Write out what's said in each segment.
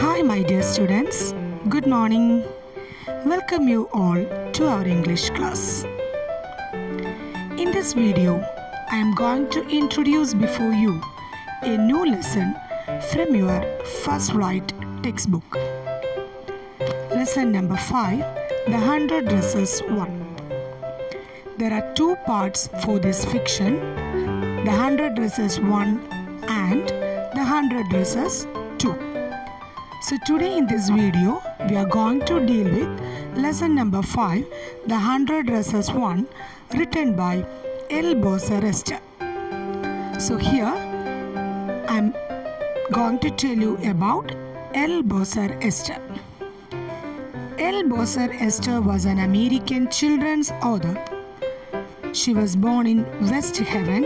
Hi, my dear students. Good morning. Welcome you all to our English class. In this video, I am going to introduce before you a new lesson from your First Right textbook. Lesson number 5, The 100 Dresses 1. There are two parts for this fiction, The 100 Dresses 1 and The 100 Dresses 2. So today in this video, we are going to deal with lesson number 5, The 100 Dresses 1, written by L. Bowser Esther. So here, I am going to tell you about L. Bowser Esther. L. Bowser Esther was an American children's author. She was born in West Haven.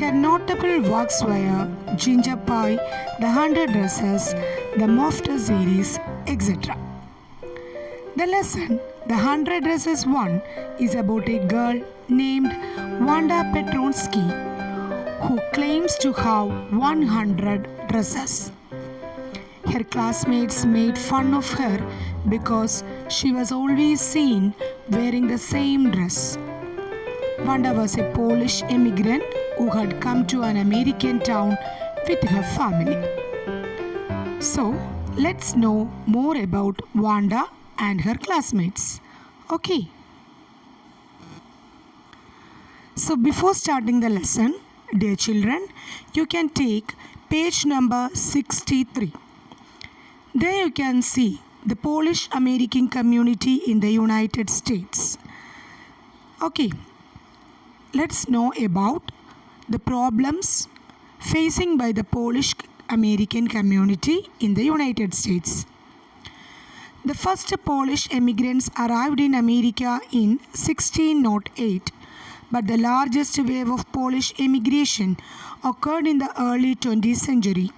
Her notable works were Ginger Pie, The 100 Dresses, The Mofter series, etc. The lesson, The 100 Dresses 1, is about a girl named Wanda Petronsky who claims to have 100 dresses. Her classmates made fun of her because she was always seen wearing the same dress. Wanda was a Polish immigrant who had come to an American town with her family. So, let's know more about Wanda and her classmates. Okay. So, before starting the lesson, dear children, you can take page number 63. There you can see the Polish American community in the United States. Okay. Let's know about the problems facing by the Polish American community in the United States. The first Polish immigrants arrived in America in 1608, but the largest wave of Polish immigration occurred in the early 20th century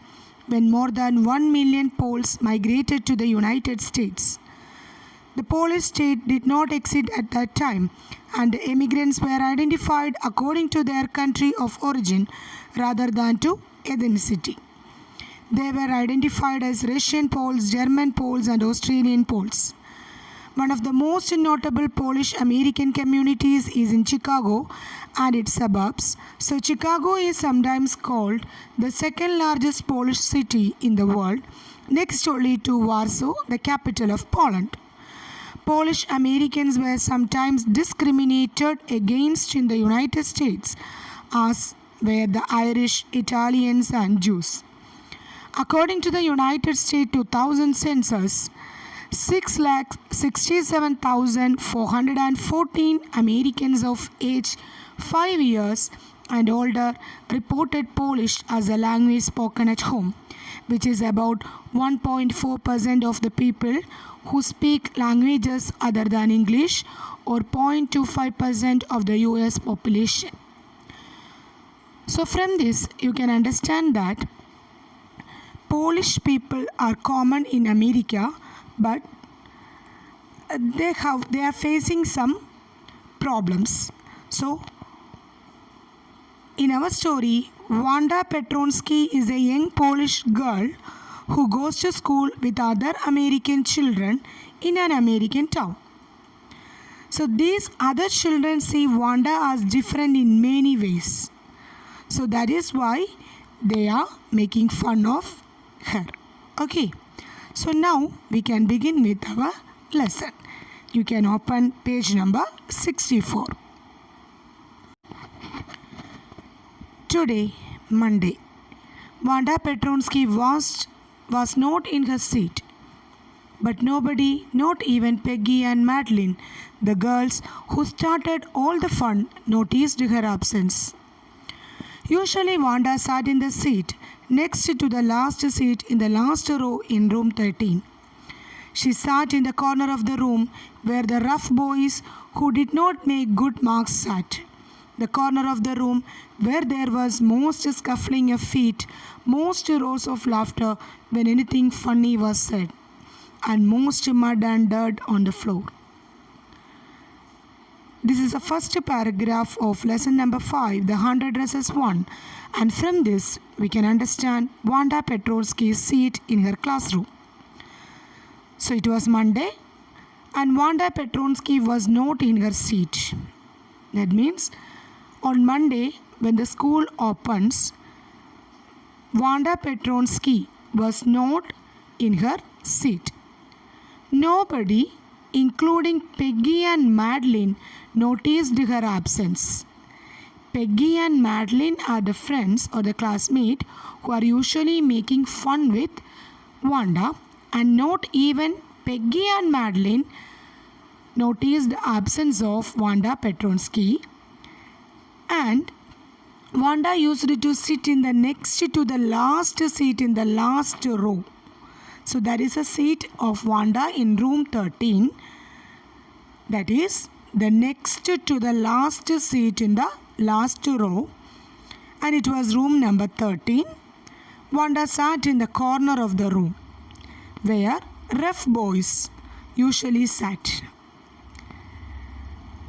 when more than 1 million Poles migrated to the United States. The Polish state did not exist at that time, and the immigrants were identified according to their country of origin rather than to ethnicity. They were identified as Russian Poles, German Poles, and Australian Poles. One of the most notable Polish American communities is in Chicago and its suburbs. So Chicago is sometimes called the second largest Polish city in the world, next only to Warsaw, the capital of Poland. Polish Americans were sometimes discriminated against in the United States, as were the Irish, Italians, and Jews. According to the United States 2000 census, 6,67,414 Americans of age 5 years and older reported Polish as a language spoken at home, which is about 1.4% of the people who speak languages other than English, or 0.25% of the US population. So from this you can understand that Polish people are common in America, but they are facing some problems. So in our story, Wanda Petronsky is a young Polish girl who goes to school with other American children in an American town. So these other children see Wanda as different in many ways. So that is why they are making fun of her. Okay. So now we can begin with our lesson. You can open page number 64. Today, Monday, Wanda Petronsky was not in her seat. But nobody, not even Peggy and Madeline, the girls who started all the fun, noticed her absence. Usually Wanda sat in the seat next to the last seat in the last row in room 13. She sat in the corner of the room where the rough boys who did not make good marks sat. The corner of the room where there was most scuffling of feet, most roars of laughter when anything funny was said, and most mud and dirt on the floor. This is the first paragraph of lesson number 5, the 100 dresses 1. And from this, we can understand Wanda Petronsky's seat in her classroom. So it was Monday, and Wanda Petronsky was not in her seat. That means, on Monday, when the school opens, Wanda Petronsky was not in her seat. Nobody, including Peggy and Madeline, noticed her absence. Peggy and Madeline are the friends or the classmates who are usually making fun with Wanda, and not even Peggy and Madeline noticed the absence of Wanda Petronsky. And Wanda used to sit in the next to the last seat in the last row. So there is a seat of Wanda in room 13. That is the next to the last seat in the last row. And it was room number 13. Wanda sat in the corner of the room where rough boys usually sat.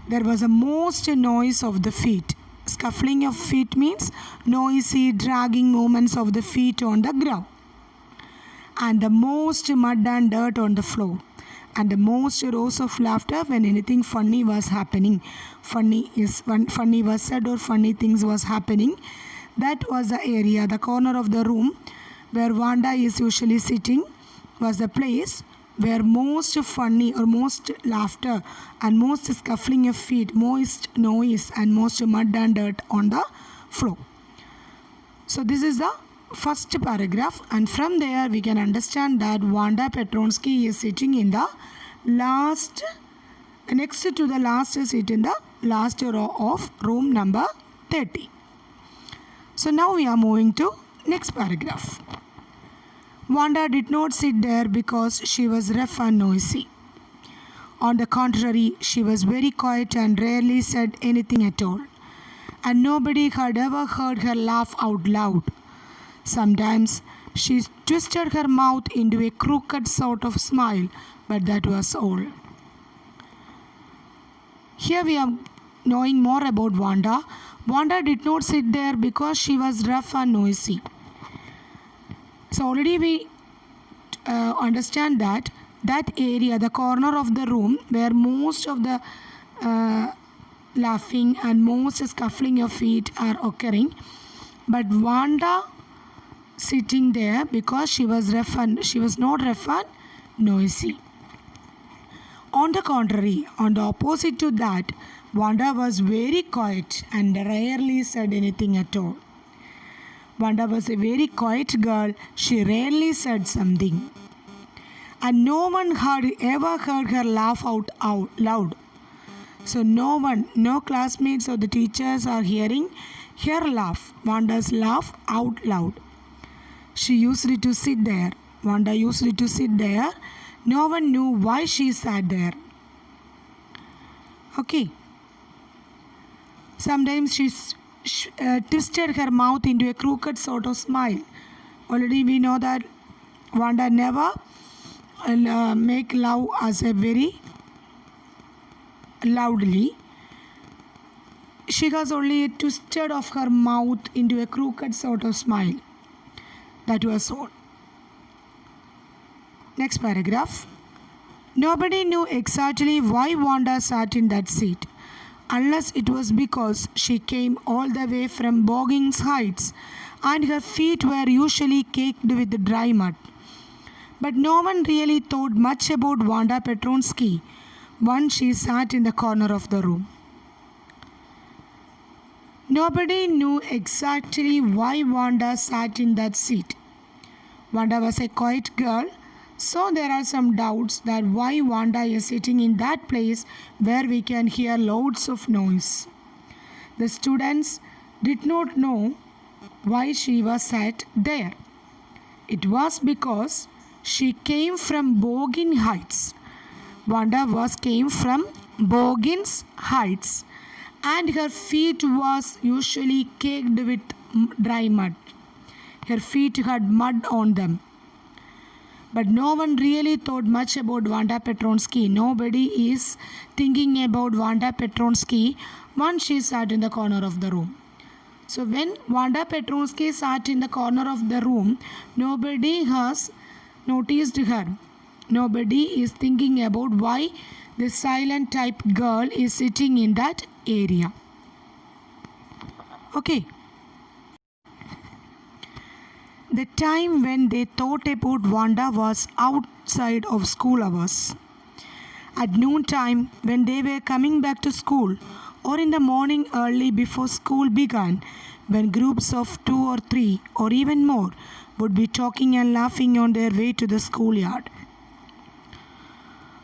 There was a most noise of the feet. Scuffling of feet means noisy dragging movements of the feet on the ground. And the most mud and dirt on the floor. And the most roars of laughter when anything funny was happening. Funny is when funny was said or funny things was happening. That was the area, the corner of the room where Wanda is usually sitting was the place where most funny or most laughter and most scuffling of feet, most noise and most mud and dirt on the floor. So this is the first paragraph, and from there we can understand that Wanda Petronsky is sitting in the last, next to the last seat in the last row of room number 30. So now we are moving to next paragraph. Wanda did not sit there because she was rough and noisy. On the contrary, she was very quiet and rarely said anything at all. And nobody had ever heard her laugh out loud. Sometimes she twisted her mouth into a crooked sort of smile, but that was all. Here we are knowing more about Wanda. Wanda did not sit there because she was rough and noisy. So already we understand that area, the corner of the room where most of the laughing and most scuffling of feet are occurring. But Wanda sitting there because she was not rough and noisy. On the contrary, on the opposite to that, Wanda was very quiet and rarely said anything at all. Wanda was a very quiet girl. She rarely said something. And no one had ever heard her laugh out loud. So no one, no classmates or the teachers are hearing her laugh, Wanda's laugh out loud. She used to sit there. Wanda used to sit there. No one knew why she sat there. Okay. Sometimes she twisted her mouth into a crooked sort of smile. Already we know that Wanda never make love as a very loudly. She has only twisted of her mouth into a crooked sort of smile. That was all. Next paragraph. Nobody knew exactly why Wanda sat in that seat, unless it was because she came all the way from Boggins Heights and her feet were usually caked with dry mud. But no one really thought much about Wanda Petronsky once she sat in the corner of the room. Nobody knew exactly why Wanda sat in that seat. Wanda was a quiet girl, so there are some doubts that why Wanda is sitting in that place where we can hear loads of noise. The students did not know why she was sat there. It was because she came from Boggins Heights. Wanda came from Boggins Heights, and her feet was usually caked with dry mud. Her feet had mud on them. But no one really thought much about Wanda Petronsky. Nobody is thinking about Wanda Petronsky once she sat in the corner of the room. So when Wanda Petronsky sat in the corner of the room, nobody has noticed her. Nobody is thinking about why this silent type girl is sitting in that area. Okay. The time when they thought about Wanda was outside of school hours. At noon time, when they were coming back to school, or in the morning early before school began, when groups of 2 or 3 or even more would be talking and laughing on their way to the schoolyard.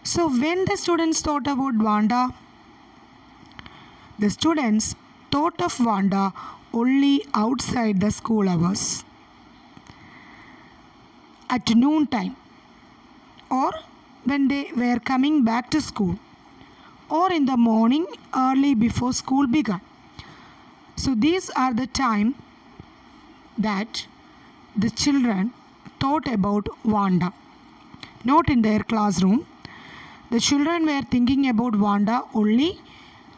So when the students thought about Wanda, the students thought of Wanda only outside the school hours. At noon time, or when they were coming back to school, or in the morning early before school began. So these are the time that the children thought about Wanda. Not in their classroom. The children were thinking about Wanda only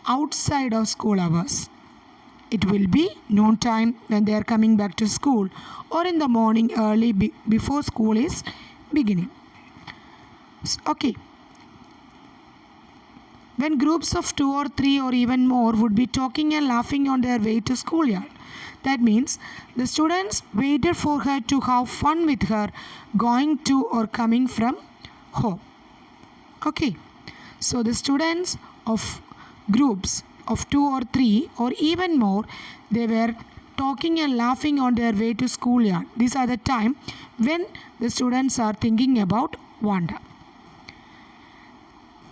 outside of school hours. It will be noon time when they are coming back to school, or in the morning early before school is beginning. Okay. When groups of 2 or 3 or even more would be talking and laughing on their way to schoolyard. That means the students waited for her to have fun with her going to or coming from home. Okay. So the students of groups of 2 or 3 or even more, they were talking and laughing on their way to schoolyard. These are the time when the students are thinking about Wanda.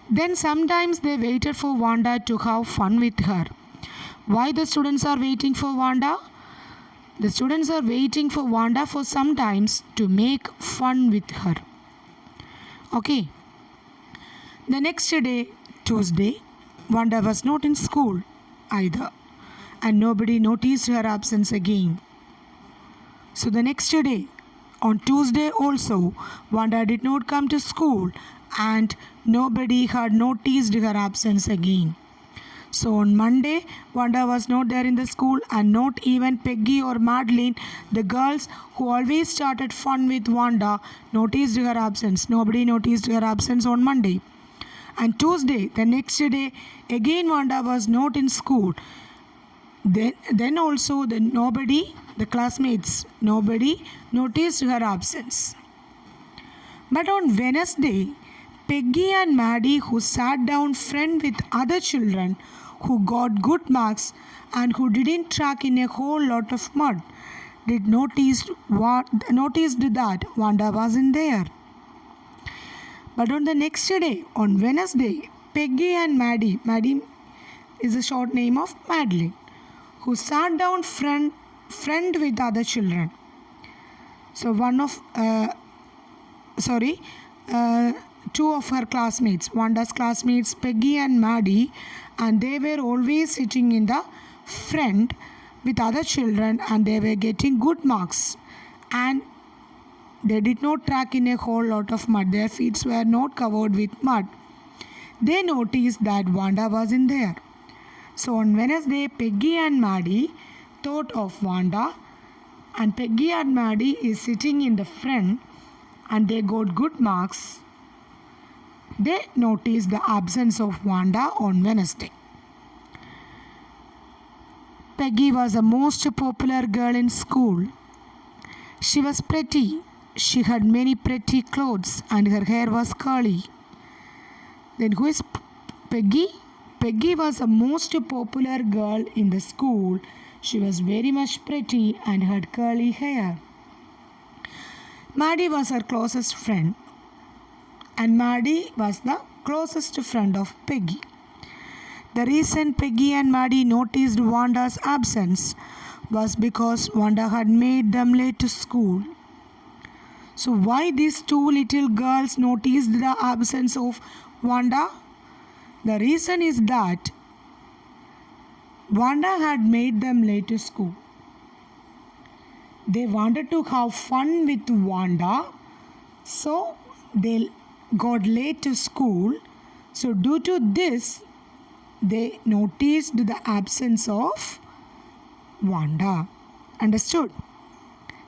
Then sometimes they waited for Wanda to have fun with her. Why the students are waiting for Wanda? The students are waiting for Wanda for sometimes to make fun with her. Okay. The next day, Tuesday, Wanda was not in school either, and nobody noticed her absence again. So the next day, on Tuesday also, Wanda did not come to school, and nobody had noticed her absence again. So on Monday, Wanda was not there in the school, and not even Peggy or Madeline, the girls who always started fun with Wanda, noticed her absence. Nobody noticed her absence on Monday. And Tuesday, the next day, again Wanda was not in school. Then also the classmates, nobody noticed her absence. But on Wednesday, Peggy and Maddie, who sat down friend with other children who got good marks and who didn't track in a whole lot of mud, noticed that Wanda wasn't there. But on the next day, on Wednesday, Peggy and Maddie is a short name of Madeline, who sat down friend with other children. So two of her classmates, Wanda's classmates, Peggy and Maddie, and they were always sitting in the front with other children, and they were getting good marks, and they did not track in a whole lot of mud. Their feet were not covered with mud. They noticed that Wanda wasn't there. So on Wednesday, Peggy and Maddie thought of Wanda, and Peggy and Maddie is sitting in the front, and they got good marks. They noticed the absence of Wanda on Wednesday. Peggy was the most popular girl in school. She was pretty. She had many pretty clothes, and her hair was curly. Then who is Peggy? Peggy was the most popular girl in the school. She was very much pretty and had curly hair. Maddie was her closest friend, and Maddie was the closest friend of Peggy. The reason Peggy and Maddie noticed Wanda's absence was because Wanda had made them late to school. So why these two little girls noticed the absence of Wanda? The reason is that Wanda had made them late to school. They wanted to have fun with Wanda, So they got late to school. So due to this, they noticed the absence of Wanda. Understood?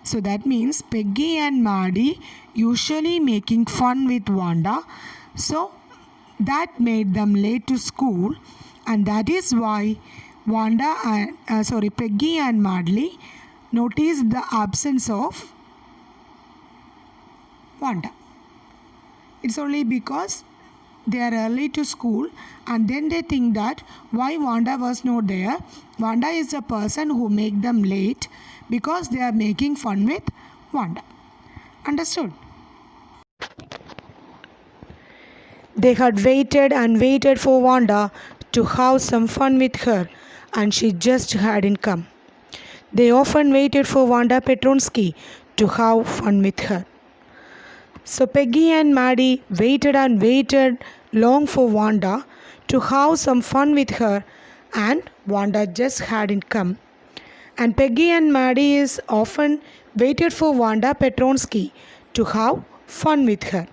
So that means Peggy and Maddie usually making fun with Wanda. So that made them late to school, and that is why Peggy and Maddie noticed the absence of Wanda. It's only because they are early to school, and then they think that why Wanda was not there. Wanda is the person who make them late because they are making fun with Wanda. Understood? They had waited and waited for Wanda to have some fun with her, and she just hadn't come. They often waited for Wanda Petronsky to have fun with her. So Peggy and Maddie waited and waited long for Wanda to have some fun with her, and Wanda just hadn't come. And Peggy and Maddie is often waited for Wanda Petronsky to have fun with her.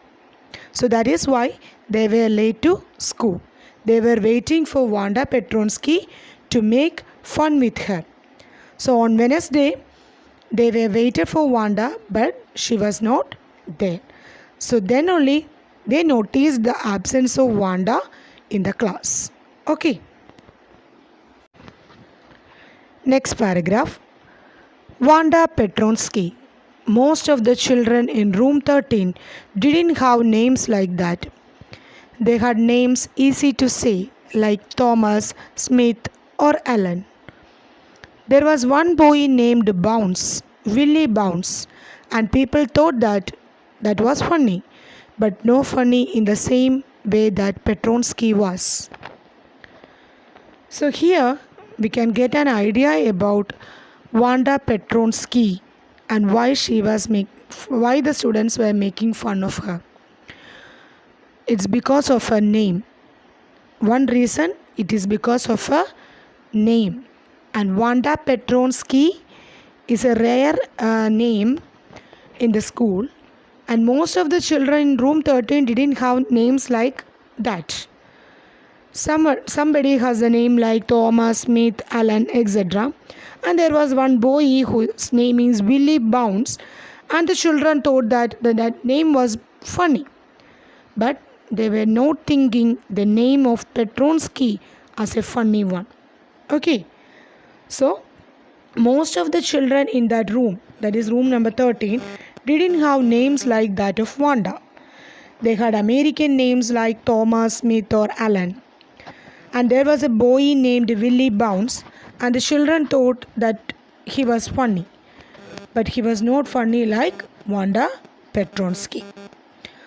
So that is why they were late to school. They were waiting for Wanda Petronsky to make fun with her. So on Wednesday, they were waited for Wanda, but she was not there. So then only they noticed the absence of Wanda in the class. Okay. Next paragraph. Wanda Petronsky. Most of the children in room 13 didn't have names like that. They had names easy to say, like Thomas, Smith, or Alan. There was one boy named Bounce, Willie Bounce, and people thought that was funny, but no funny in the same way that Petronsky was. So here we can get an idea about Wanda Petronsky and why the students were making fun of her. It's because of her name. One reason, it is because of her name. And Wanda Petronsky is a rare name in the school, and most of the children in room 13 didn't have names like that. Somebody has a name like Thomas, Smith, Alan, etc. And there was one boy whose name is Willie Bounce, and the children thought that name was funny. But they were not thinking the name of Petronsky as a funny one. Okay. So, most of the children in that room, that is room number 13, didn't have names like that of Wanda. They had American names like Thomas, Smith, or Alan. And there was a boy named Willie Bounce, and the children thought that he was funny. But he was not funny like Wanda Petronsky.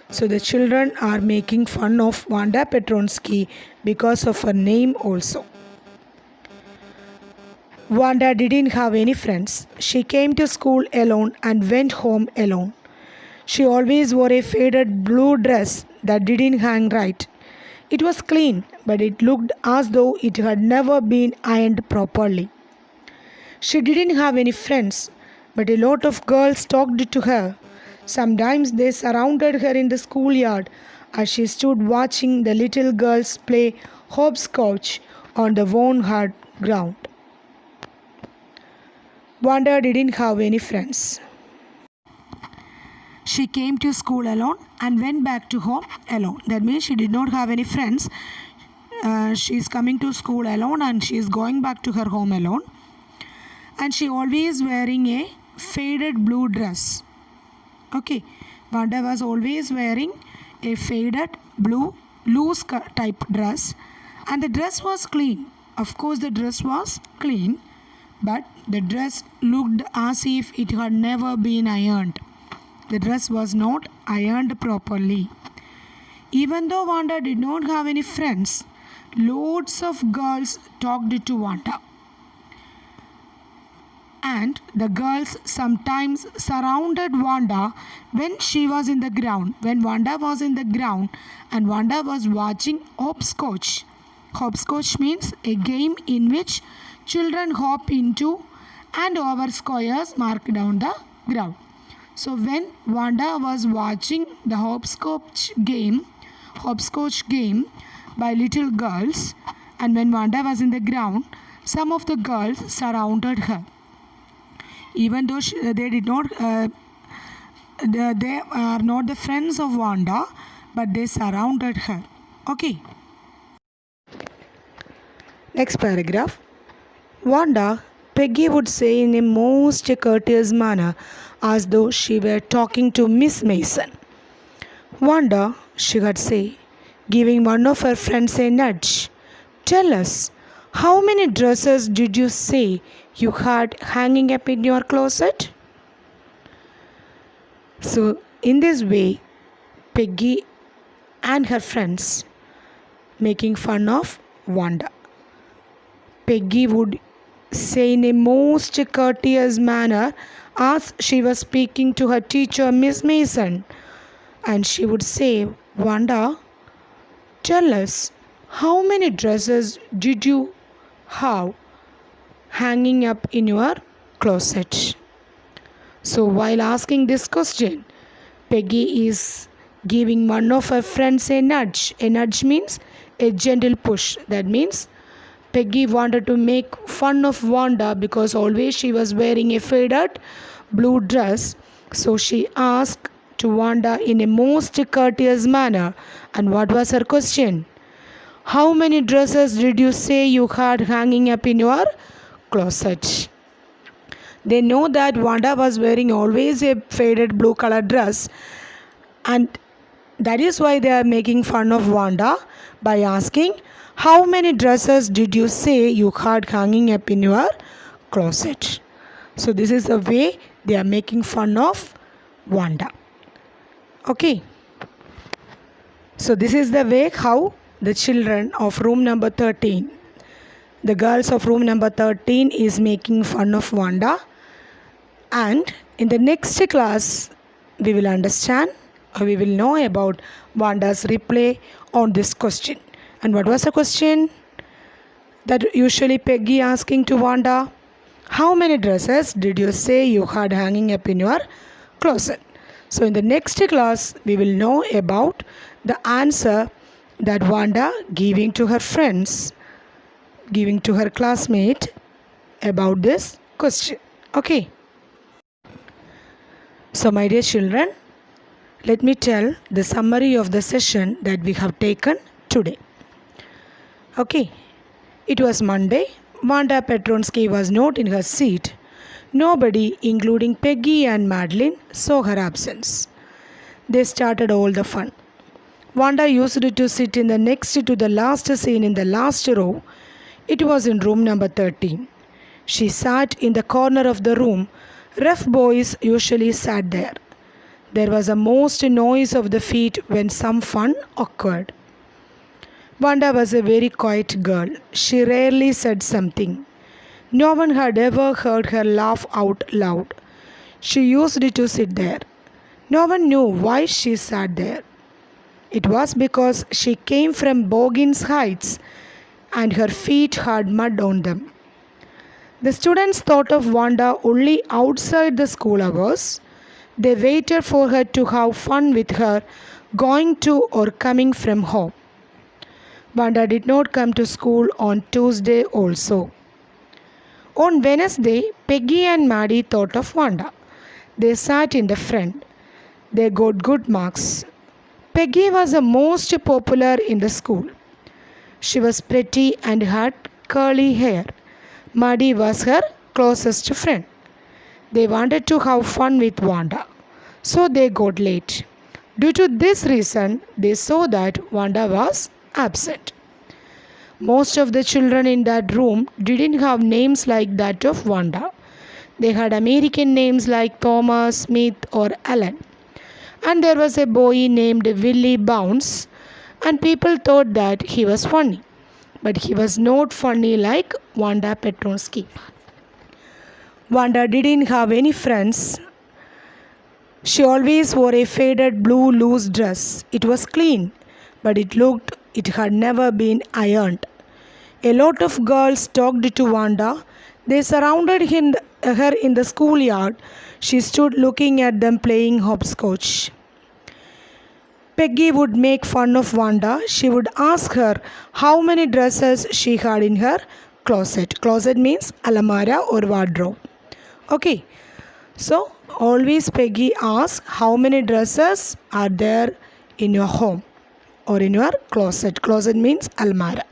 So the children are making fun of Wanda Petronsky because of her name also. Wanda didn't have any friends. She came to school alone and went home alone. She always wore a faded blue dress that didn't hang right. It was clean, but it looked as though it had never been ironed properly. She didn't have any friends, but a lot of girls talked to her. Sometimes they surrounded her in the schoolyard as she stood watching the little girls play hopscotch on the worn hard ground. Wanda didn't have any friends. She came to school alone and went back to home alone. That means she did not have any friends. She is coming to school alone and she is going back to her home alone. And she always wearing a faded blue dress. Okay, Wanda was always wearing a faded blue loose type dress, and the dress was clean. Of course, the dress was clean, but the dress looked as if it had never been ironed. The dress was not ironed properly. Even though Wanda did not have any friends, loads of girls talked to Wanda. And the girls sometimes surrounded Wanda when she was in the ground. When Wanda was in the ground and Wanda was watching hopscotch. Hopscotch means a game in which children hop into and over squares marked down the ground. So when Wanda was watching the hopscotch game by little girls, and when Wanda was in the ground, some of the girls surrounded her. Even though they did not, they are not the friends of Wanda, but they surrounded her. Okay. Next paragraph. Wanda, Peggy would say in a most courteous manner, as though she were talking to Miss Mason. Wanda, she would say, giving one of her friends a nudge. Tell us, how many dresses did you say you had hanging up in your closet? So, in this way, Peggy and her friends making fun of Wanda. Peggy would say in a most courteous manner as she was speaking to her teacher, Miss Mason, and she would say, Wanda, tell us, how many dresses did you have hanging up in your closet? So while asking this question, Peggy is giving one of her friends a nudge. A nudge means a gentle push. That means Peggy wanted to make fun of Wanda because always she was wearing a faded blue dress. So she asked to Wanda in a most courteous manner. And what was her question? How many dresses did you say you had hanging up in your closet? They know that Wanda was wearing always a faded blue color dress, and that is why they are making fun of Wanda by asking, how many dresses did you say you had hanging up in your closet? So this is the way they are making fun of Wanda. Okay. So this is the way how the children of room number 13, the girls of room number 13 is making fun of Wanda. And in the next class, we will understand or we will know about Wanda's reply on this question. And what was the question that usually Peggy asking to Wanda? How many dresses did you say you had hanging up in your closet? So in the next class, we will know about the answer that Wanda giving to her friends, giving to her classmate about this question. Okay. So my dear children, let me tell the summary of the session that we have taken today. Okay. It was Monday. Wanda Petronsky was not in her seat. Nobody, including Peggy and Madeline, saw her absence. They started all the fun. Wanda used to sit in the next to the last scene in the last row. It was in room number 13. She sat in the corner of the room. Rough boys usually sat there. There was a most noise of the feet when some fun occurred. Wanda was a very quiet girl. She rarely said something. No one had ever heard her laugh out loud. She used to sit there. No one knew why she sat there. It was because she came from Boggins Heights and her feet had mud on them. The students thought of Wanda only outside the school hours. They waited for her to have fun with her, going to or coming from home. Wanda did not come to school on Tuesday also. On Wednesday, Peggy and Maddie thought of Wanda. They sat in the front. They got good marks. Peggy was the most popular in the school. She was pretty and had curly hair. Maddie was her closest friend. They wanted to have fun with Wanda, so they got late. Due to this reason, they saw that Wanda was absent. Most of the children in that room didn't have names like that of Wanda. They had American names like Thomas, Smith, or Alan. And there was a boy named Willie Bounce, and people thought that he was funny. But he was not funny like Wanda Petronsky. Wanda didn't have any friends. She always wore a faded blue loose dress. It was clean, but it had never been ironed. A lot of girls talked to Wanda. They surrounded her in the schoolyard, she stood looking at them playing hopscotch. Peggy would make fun of Wanda. She would ask her how many dresses she had in her closet. Closet means alamara or wardrobe. Okay, so always Peggy asks how many dresses are there in your home or in your closet. Closet means almara.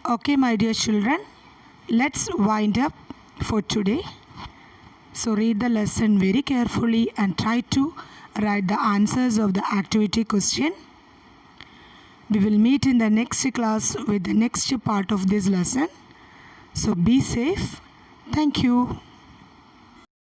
Okay, my dear children, let's wind up for today. So read the lesson very carefully and try to write the answers of the activity question. We will meet in the next class with the next part of this lesson. So be safe. Thank you.